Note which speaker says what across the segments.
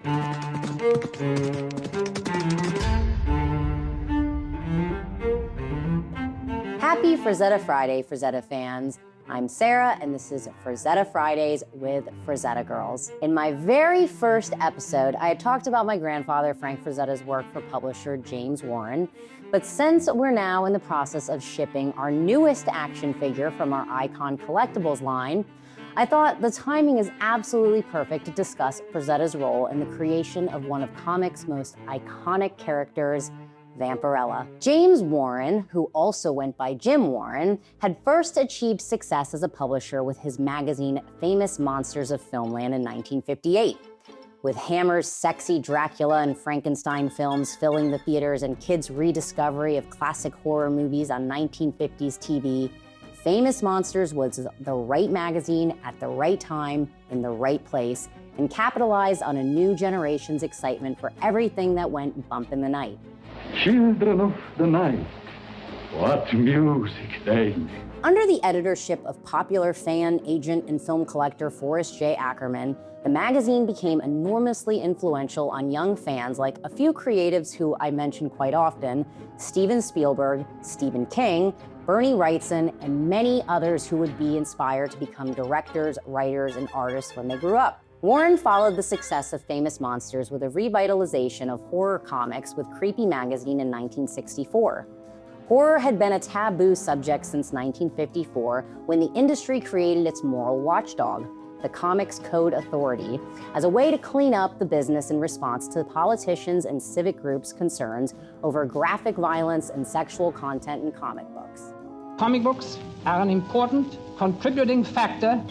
Speaker 1: Happy Frazetta Friday, Frazetta fans. I'm Sarah, and this is Frazetta Fridays with Frazetta Girls. In my very first episode, I had talked about my grandfather, Frank Frazetta's work for publisher James Warren. But since we're now in the process of shipping our newest action figure from our Icon Collectibles line, I thought the timing is absolutely perfect to discuss Frazetta's role in the creation of one of comics' most iconic characters, Vampirella. James Warren, who also went by Jim Warren, had first achieved success as a publisher with his magazine Famous Monsters of Filmland in 1958. With Hammer's sexy Dracula and Frankenstein films filling the theaters and kids' rediscovery of classic horror movies on 1950s TV, Famous Monsters was the right magazine at the right time, in the right place, and capitalized on a new generation's excitement for everything that went bump in the night.
Speaker 2: Children of the night, what music they make.
Speaker 1: Under the editorship of popular fan, agent, and film collector Forrest J. Ackerman, the magazine became enormously influential on young fans like a few creatives who I mention quite often, Steven Spielberg, Stephen King, Bernie Wrightson, and many others who would be inspired to become directors, writers, and artists when they grew up. Warren followed the success of Famous Monsters with a revitalization of horror comics with Creepy magazine in 1964. Horror had been a taboo subject since 1954 when the industry created its moral watchdog, the Comics Code Authority, as a way to clean up the business in response to politicians and civic groups' concerns over graphic violence and sexual content in comic books.
Speaker 3: Comic books are an important contributing factor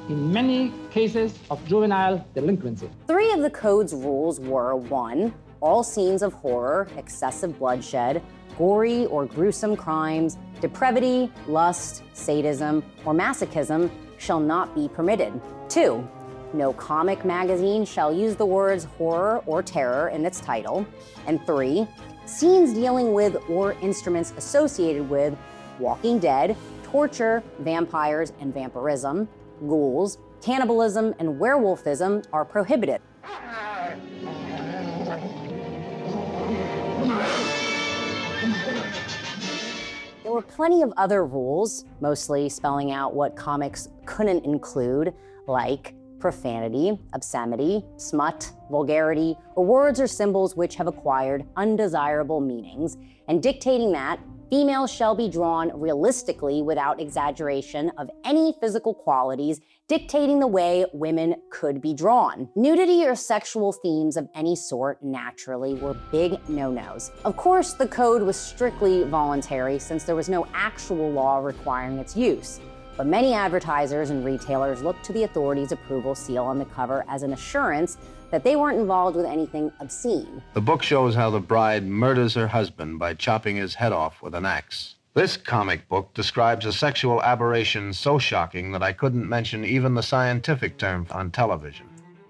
Speaker 3: in many cases of juvenile delinquency.
Speaker 1: Three of the code's rules were: 1, all scenes of horror, excessive bloodshed, gory or gruesome crimes, depravity, lust, sadism, or masochism shall not be permitted. 2, no comic magazine shall use the words horror or terror in its title. And 3, scenes dealing with or instruments associated with Walking Dead, torture, vampires and vampirism, ghouls, cannibalism, and werewolfism are prohibited. There were plenty of other rules, mostly spelling out what comics couldn't include, like profanity, obscenity, smut, vulgarity, or words or symbols which have acquired undesirable meanings, and dictating that females shall be drawn realistically without exaggeration of any physical qualities, dictating the way women could be drawn. Nudity or sexual themes of any sort naturally were big no-nos. Of course, the code was strictly voluntary since there was no actual law requiring its use. But many advertisers and retailers looked to the authorities' approval seal on the cover as an assurance that they weren't involved with anything obscene.
Speaker 4: The book shows how the bride murders her husband by chopping his head off with an axe. This comic book describes a sexual aberration so shocking that I couldn't mention even the scientific term on television.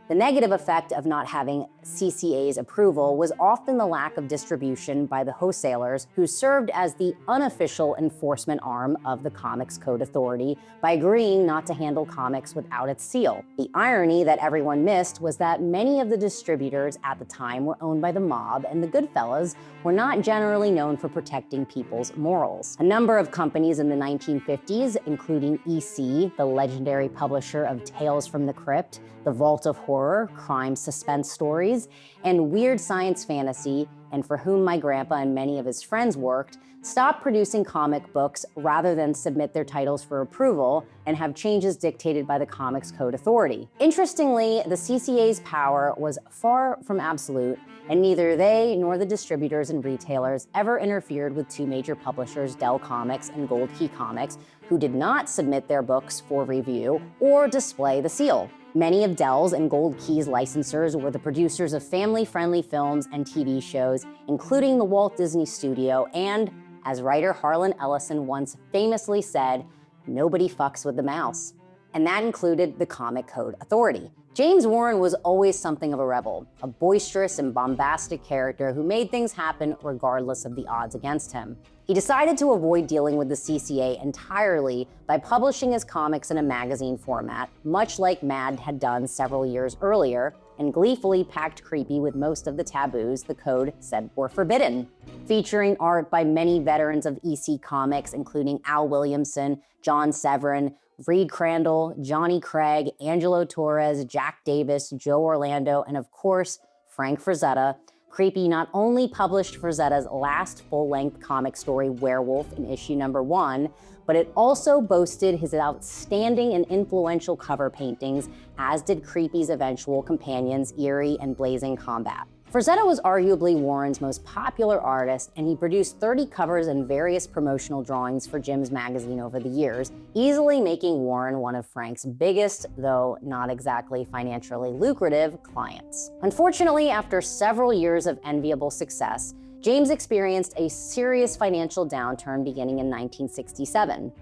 Speaker 1: The negative effect of not having CCA's approval was often the lack of distribution by the wholesalers who served as the unofficial enforcement arm of the Comics Code Authority by agreeing not to handle comics without its seal. The irony that everyone missed was that many of the distributors at the time were owned by the mob, and the Goodfellas were not generally known for protecting people's morals. A number of companies in the 1950s, including EC, the legendary publisher of Tales from the Crypt, The Vault of Horror, crime suspense stories, and weird science fantasy, and for whom my grandpa and many of his friends worked, stopped producing comic books rather than submit their titles for approval and have changes dictated by the Comics Code Authority. Interestingly, the CCA's power was far from absolute, and neither they nor the distributors and retailers ever interfered with two major publishers, Dell Comics and Gold Key Comics, who did not submit their books for review or display the seal. Many of Dell's and Gold Key's licensors were the producers of family-friendly films and TV shows, including the Walt Disney Studio, and, as writer Harlan Ellison once famously said, nobody fucks with the mouse. And that included the Comic Code Authority. James Warren was always something of a rebel, a boisterous and bombastic character who made things happen regardless of the odds against him. He decided to avoid dealing with the CCA entirely by publishing his comics in a magazine format, much like Mad had done several years earlier, and gleefully packed creepy with most of the taboos the code said were forbidden. Featuring art by many veterans of EC Comics, including Al Williamson, John Severin, Reed Crandall, Johnny Craig, Angelo Torres, Jack Davis, Joe Orlando, and of course, Frank Frazetta, Creepy not only published Frazetta's last full-length comic story, Werewolf, in issue #1, but it also boasted his outstanding and influential cover paintings, as did Creepy's eventual companions, Eerie and Blazing Combat. Frazetta was arguably Warren's most popular artist, and he produced 30 covers and various promotional drawings for Jim's magazine over the years, easily making Warren one of Frank's biggest, though not exactly financially lucrative, clients. Unfortunately, after several years of enviable success, James experienced a serious financial downturn beginning in 1967.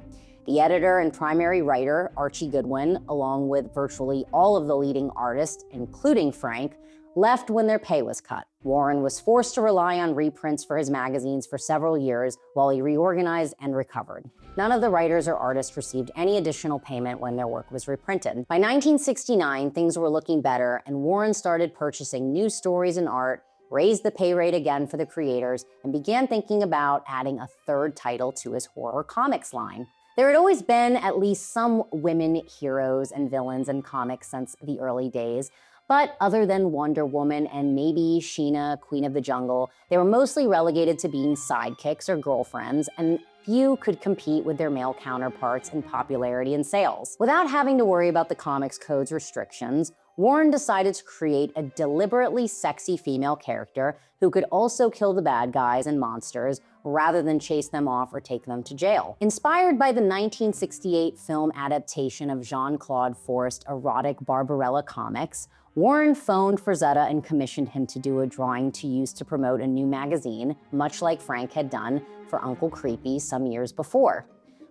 Speaker 1: The editor and primary writer, Archie Goodwin, along with virtually all of the leading artists, including Frank, left when their pay was cut. Warren was forced to rely on reprints for his magazines for several years while he reorganized and recovered. None of the writers or artists received any additional payment when their work was reprinted. By 1969, things were looking better, and Warren started purchasing new stories and art, raised the pay rate again for the creators, and began thinking about adding a third title to his horror comics line. There had always been at least some women heroes and villains in comics since the early days, but other than Wonder Woman and maybe Sheena, Queen of the Jungle, they were mostly relegated to being sidekicks or girlfriends, and few could compete with their male counterparts in popularity and sales. Without having to worry about the Comics Code's restrictions, Warren decided to create a deliberately sexy female character who could also kill the bad guys and monsters rather than chase them off or take them to jail. Inspired by the 1968 film adaptation of Jean-Claude Forst's erotic Vampirella comics, Warren phoned Frazetta and commissioned him to do a drawing to use to promote a new magazine, much like Frank had done for Uncle Creepy some years before.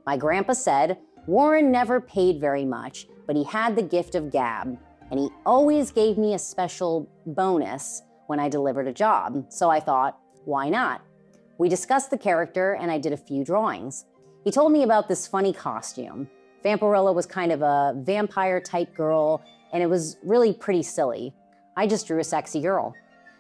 Speaker 1: My grandpa said, Warren never paid very much, but he had the gift of gab, and he always gave me a special bonus when I delivered a job, so I thought, why not? We discussed the character, and I did a few drawings. He told me about this funny costume. Vampirella was kind of a vampire-type girl, and it was really pretty silly. I just drew a sexy girl.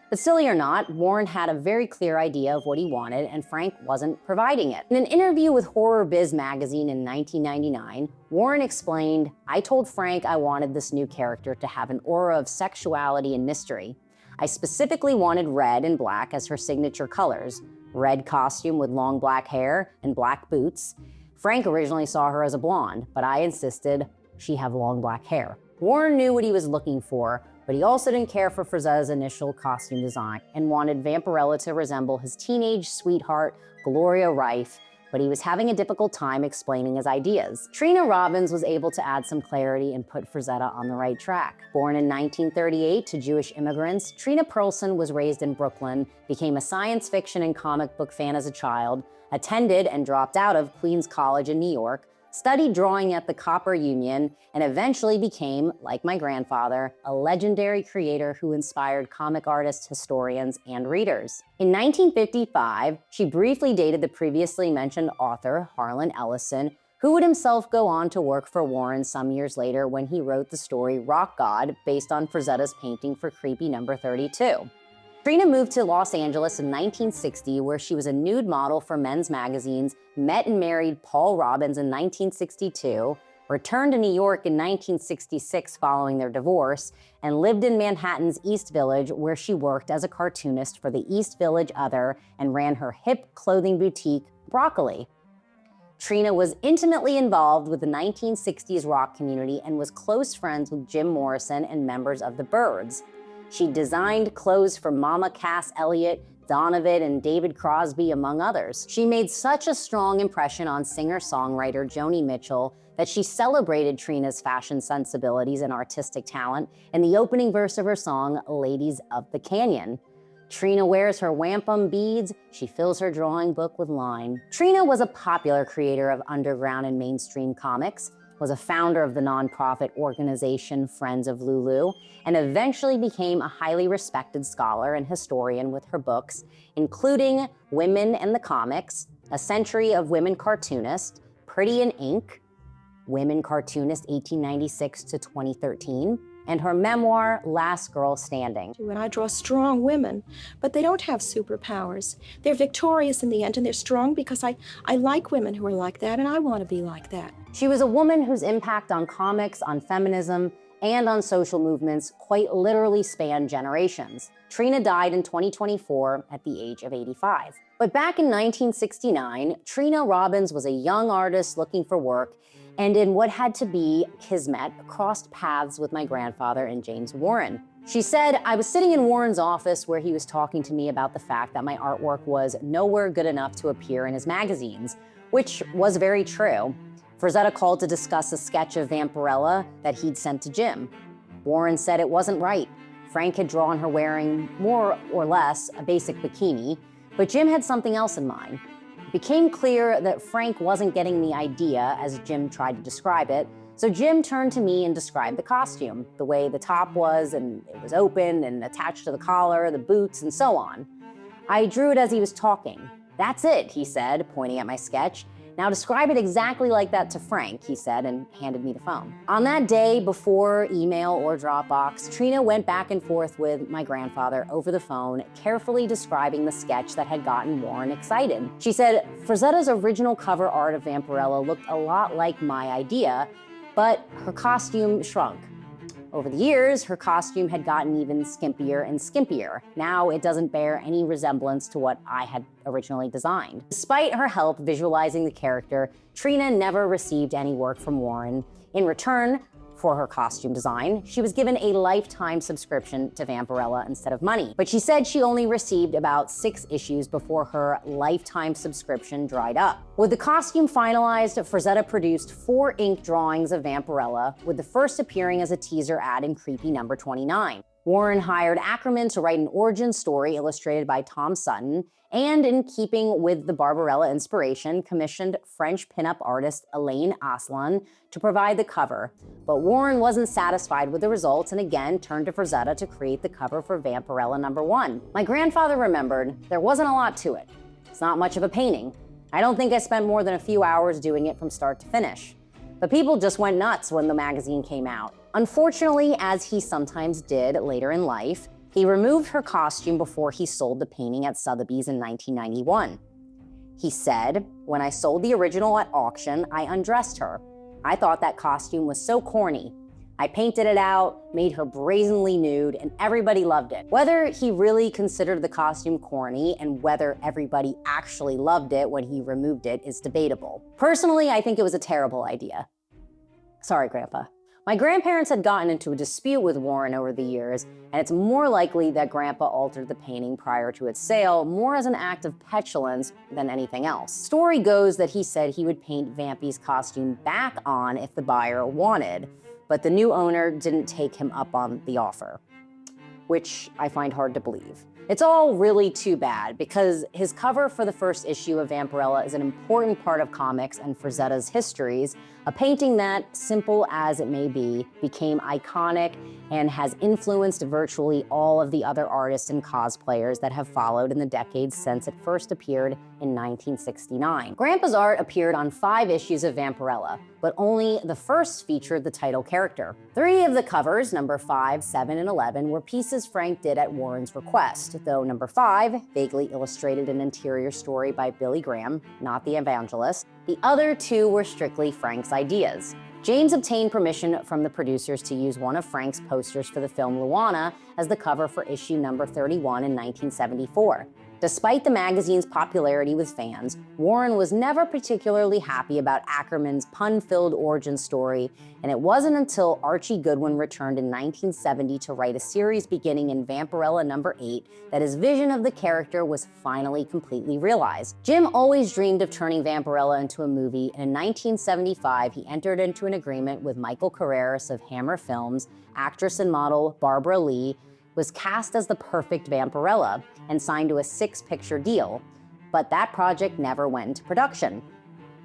Speaker 1: But silly or not, Warren had a very clear idea of what he wanted, and Frank wasn't providing it. In an interview with Horror Biz magazine in 1999, Warren explained, I told Frank I wanted this new character to have an aura of sexuality and mystery. I specifically wanted red and black as her signature colors, red costume with long black hair and black boots. Frank originally saw her as a blonde, but I insisted she have long black hair. Warren knew what he was looking for, but he also didn't care for Frazetta's initial costume design and wanted Vampirella to resemble his teenage sweetheart, Gloria Rife, but he was having a difficult time explaining his ideas. Trina Robbins was able to add some clarity and put Frazetta on the right track. Born in 1938 to Jewish immigrants, Trina Perlson was raised in Brooklyn, became a science fiction and comic book fan as a child, attended and dropped out of Queens College in New York, studied drawing at the Copper Union, and eventually became, like my grandfather, a legendary creator who inspired comic artists, historians, and readers. In 1955, she briefly dated the previously mentioned author, Harlan Ellison, who would himself go on to work for Warren some years later when he wrote the story Rock God, based on Frazetta's painting for Creepy number 32. Trina moved to Los Angeles in 1960, where she was a nude model for men's magazines, met and married Paul Robbins in 1962, returned to New York in 1966 following their divorce, and lived in Manhattan's East Village, where she worked as a cartoonist for the East Village Other and ran her hip clothing boutique, Broccoli. Trina was intimately involved with the 1960s rock community and was close friends with Jim Morrison and members of the Byrds. She designed clothes for Mama Cass Elliot, Donovan, and David Crosby, among others. She made such a strong impression on singer-songwriter Joni Mitchell that she celebrated Trina's fashion sensibilities and artistic talent in the opening verse of her song, Ladies of the Canyon. Trina wears her wampum beads, she fills her drawing book with line. Trina was a popular creator of underground and mainstream comics, was a founder of the nonprofit organization Friends of Lulu, and eventually became a highly respected scholar and historian with her books, including Women and the Comics, A Century of Women Cartoonists, Pretty in Ink, Women Cartoonist 1896 to 2013, and her memoir, Last Girl Standing.
Speaker 5: And I draw strong women, but they don't have superpowers. They're victorious in the end, and they're strong because I like women who are like that, and I want to be like that.
Speaker 1: She was a woman whose impact on comics, on feminism, and on social movements quite literally spanned generations. Trina died in 2024 at the age of 85. But back in 1969, Trina Robbins was a young artist looking for work, and in what had to be kismet, crossed paths with my grandfather and James Warren. She said, "I was sitting in Warren's office where he was talking to me about the fact that my artwork was nowhere good enough to appear in his magazines," which was very true. Frazetta called to discuss a sketch of Vampirella that he'd sent to Jim. Warren said it wasn't right. Frank had drawn her wearing, more or less, a basic bikini, but Jim had something else in mind. It became clear that Frank wasn't getting the idea as Jim tried to describe it, so Jim turned to me and described the costume, the way the top was, and it was open and attached to the collar, the boots, and so on. I drew it as he was talking. "That's it," he said, pointing at my sketch. "Now describe it exactly like that to Frank," he said, and handed me the phone. On that day, before email or Dropbox, Trina went back and forth with my grandfather over the phone, carefully describing the sketch that had gotten Warren excited. She said, "Frazetta's original cover art of Vampirella looked a lot like my idea, but her costume shrunk. Over the years, her costume had gotten even skimpier and skimpier. Now it doesn't bear any resemblance to what I had originally designed." Despite her help visualizing the character, Trina never received any work from Warren. In return for her costume design, she was given a lifetime subscription to Vampirella instead of money. But she said she only received about 6 issues before her lifetime subscription dried up. With the costume finalized, Frazetta produced 4 ink drawings of Vampirella, with the first appearing as a teaser ad in Creepy number 29. Warren hired Ackerman to write an origin story illustrated by Tom Sutton, and in keeping with the Barbarella inspiration, commissioned French pinup artist Elaine Aslan to provide the cover. But Warren wasn't satisfied with the results and again turned to Frazetta to create the cover for Vampirella number 1. My grandfather remembered, "There wasn't a lot to it. It's not much of a painting. I don't think I spent more than a few hours doing it from start to finish. But people just went nuts when the magazine came out." Unfortunately, as he sometimes did later in life, he removed her costume before he sold the painting at Sotheby's in 1991. He said, "When I sold the original at auction, I undressed her. I thought that costume was so corny. I painted it out, made her brazenly nude, and everybody loved it." Whether he really considered the costume corny and whether everybody actually loved it when he removed it is debatable. Personally, I think it was a terrible idea. Sorry, Grandpa. My grandparents had gotten into a dispute with Warren over the years, and it's more likely that Grandpa altered the painting prior to its sale more as an act of petulance than anything else. Story goes that he said he would paint Vampi's costume back on if the buyer wanted, but the new owner didn't take him up on the offer, which I find hard to believe. It's all really too bad because his cover for the first issue of Vampirella is an important part of comics and Frazetta's histories, a painting that, simple as it may be, became iconic and has influenced virtually all of the other artists and cosplayers that have followed in the decades since it first appeared in 1969. Grandpa's art appeared on 5 issues of Vampirella, but only the first featured the title character. 3 of the covers, number 5, 7, and 11, were pieces Frank did at Warren's request, though number 5 vaguely illustrated an interior story by Billy Graham, not the evangelist. The other 2 were strictly Frank's ideas. James obtained permission from the producers to use one of Frank's posters for the film Luana as the cover for issue number 31 in 1974. Despite the magazine's popularity with fans, Warren was never particularly happy about Ackerman's pun-filled origin story, and it wasn't until Archie Goodwin returned in 1970 to write a series beginning in Vampirella number 8 that his vision of the character was finally completely realized. Jim always dreamed of turning Vampirella into a movie, and in 1975 he entered into an agreement with Michael Carreras of Hammer Films. Actress and model Barbara Lee was cast as the perfect Vampirella and signed to a 6-picture deal, but that project never went into production.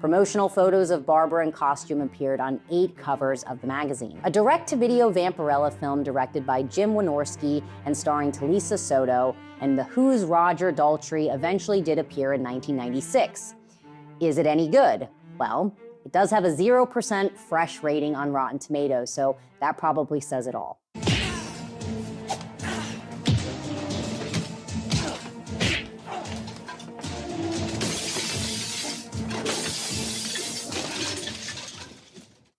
Speaker 1: Promotional photos of Barbara in costume appeared on 8 covers of the magazine. A direct-to-video Vampirella film directed by Jim Wynorski and starring Talisa Soto and The Who's Roger Daltrey eventually did appear in 1996. Is it any good? Well, It does have a 0% fresh rating on Rotten Tomatoes, so that probably says it all.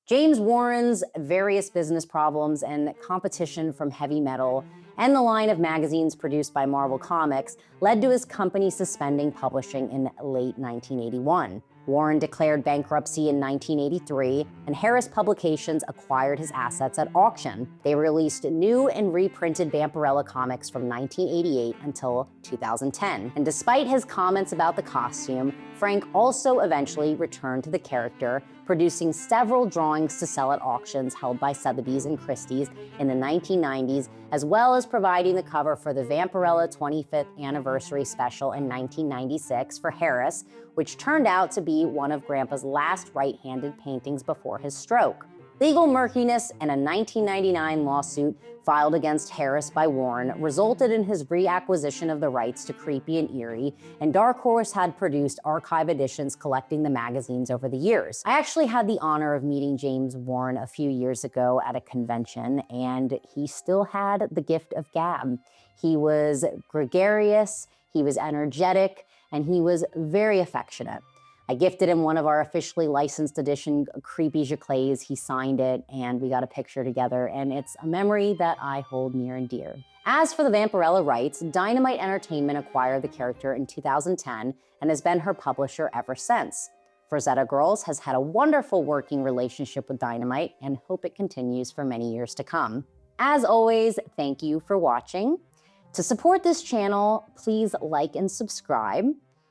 Speaker 1: James Warren's various business problems and competition from heavy metal and the line of magazines produced by Marvel Comics led to his company suspending publishing in late 1981. Warren declared bankruptcy in 1983, and Harris Publications acquired his assets at auction. They released new and reprinted Vampirella comics from 1988 until 2010. And despite his comments about the costume, Frank also eventually returned to the character, producing several drawings to sell at auctions held by Sotheby's and Christie's in the 1990s, as well as providing the cover for the Vampirella 25th Anniversary Special in 1996 for Harris, which turned out to be one of Grandpa's last right-handed paintings before his stroke. Legal murkiness and a 1999 lawsuit filed against Harris by Warren resulted in his reacquisition of the rights to Creepy and Eerie, and Dark Horse had produced archive editions collecting the magazines over the years. I actually had the honor of meeting James Warren a few years ago at a convention, and he still had the gift of gab. He was gregarious, he was energetic, and he was very affectionate. I gifted him one of our officially licensed edition Creepy Giclées. He signed it, and we got a picture together, and it's a memory that I hold near and dear. As for the Vampirella rights, Dynamite Entertainment acquired the character in 2010 and has been her publisher ever since. Frazetta Girls has had a wonderful working relationship with Dynamite and hope it continues for many years to come. As always, thank you for watching. To support this channel, please like and subscribe.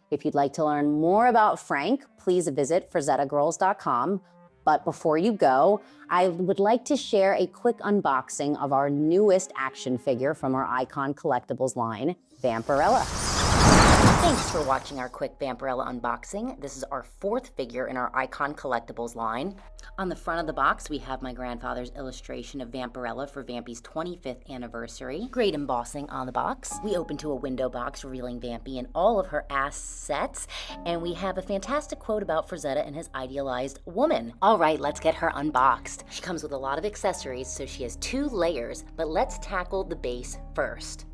Speaker 1: If you'd like to learn more about Frank, please visit FrazettaGirls.com. But before you go, I would like to share a quick unboxing of our newest action figure from our Icon Collectibles line, Vampirella. Thanks for watching our quick Vampirella unboxing. This is our 4th figure in our Icon Collectibles line. On the front of the box, we have my grandfather's illustration of Vampirella for Vampi's 25th anniversary. Great embossing on the box. We open to a window box revealing Vampi and all of her assets, and we have a fantastic quote about Frazetta and his idealized woman. All right, let's get her unboxed. She comes with a lot of accessories, so she has 2 layers, but let's tackle the base first.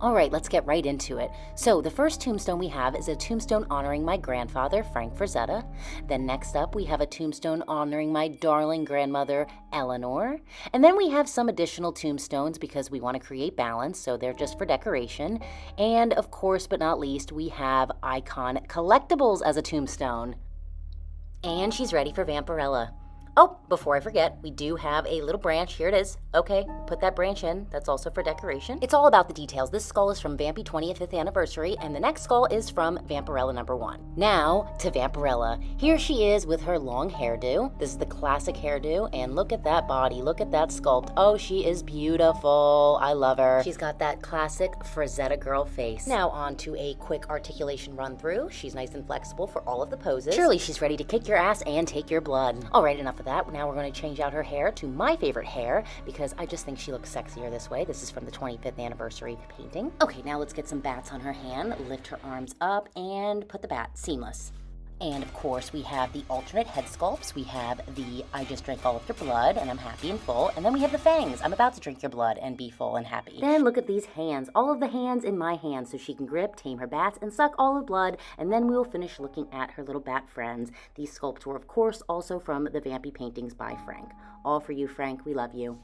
Speaker 1: All right, let's get right into it. So the first tombstone we have is a tombstone honoring my grandfather, Frank Frazetta. Then next up, we have a tombstone honoring my darling grandmother, Eleanor. And then we have some additional tombstones because we want to create balance, so they're just for decoration. And of course, but not least, we have Icon Collectibles as a tombstone. And she's ready for Vampirella. Oh, before I forget, we do have a little branch. Here it is. Okay, put that branch in. That's also for decoration. It's all about the details. This skull is from Vampi 25th Anniversary, and the next skull is from Vampirella #1. Now, to Vampirella. Here she is with her long hairdo. This is the classic hairdo, and look at that body. Look at that sculpt. Oh, she is beautiful. I love her. She's got that classic Frazetta girl face. Now on to a quick articulation run through. She's nice and flexible for all of the poses. Surely she's ready to kick your ass and take your blood. All right, enough of that. Now we're going to change out her hair to my favorite hair because I just think she looks sexier this way. This is from the 25th anniversary painting. Okay, now let's get some bats on her hand, lift her arms up, and put the bat seamless. And of course, we have the alternate head sculpts. We have the I just drank all of your blood and I'm happy and full. And then we have the fangs. I'm about to drink your blood and be full and happy. Then look at these hands. All of the hands in my hands so she can grip, tame her bats, and suck all the blood. And then we will finish looking at her little bat friends. These sculpts were, of course, also from the Vampi paintings by Frank. All for you, Frank. We love you.